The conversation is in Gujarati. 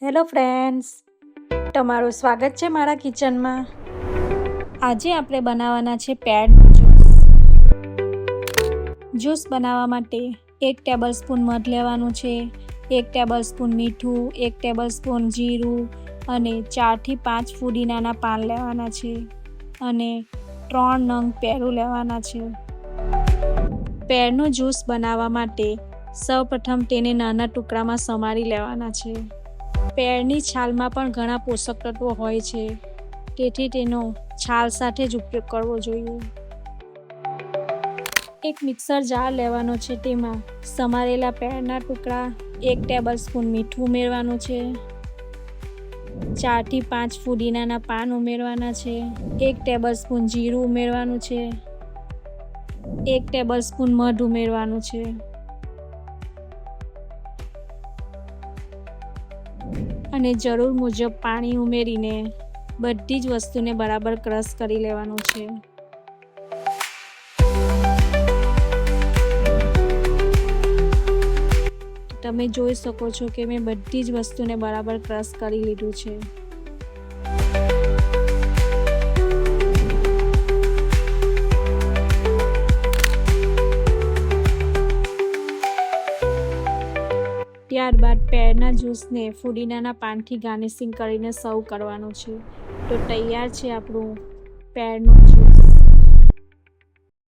હેલો ફ્રેન્ડ્સ, તમારું સ્વાગત છે મારા કિચનમાં। આજે આપણે બનાવવાના છે પેરનું જ્યુસ। જ્યુસ બનાવવા માટે 1 ટેબલસ્પૂન મધ લેવાનું છે, 1 ટેબલસ્પૂન મીઠું, 1 ટેબલસ્પૂન જીરું અને 4 થી 5 ફુદીનાના પાન લેવાના છે અને 3 નંગ પેરું લેવાના છે। પેરનું જ્યુસ બનાવવા માટે સૌપ્રથમ તેને નાના ટુકડામાં સમારી લેવાના છે। પેરની છાલમાં પણ ઘણા પોષક તત્વો હોય છે, તેથી તેનો છાલ સાથે જ ઉપયોગ કરવો જોઈએ। એક મિક્સર જાર લેવાનો છે, તેમાં સમારેલા પેરના ટુકડા, 1 ટેબલસ્પૂન મીઠું ઉમેરવાનું છે, 4 થી 5 ફુદીનાના પાન ઉમેરવાના છે, 1 ટેબલસ્પૂન જીરું ઉમેરવાનું છે, 1 ટેબલસ્પૂન મધ ઉમેરવાનું છે અને જરૂર મુજબ પાણી ઉમેરીને બધી જ વસ્તુને બરાબર ક્રશ કરી લેવાનું છે। તમે જોઈ શકો છો કે મેં બધી જ વસ્તુને બરાબર ક્રશ કરી લીધું છે। ત્યારબાદ પેરના જ્યુસને ફુદીનાના પાનથી ગાર્નિશિંગ કરીને સર્વ કરવાનું છે। તો તૈયાર છે આપણું પેરનું જ્યુસ।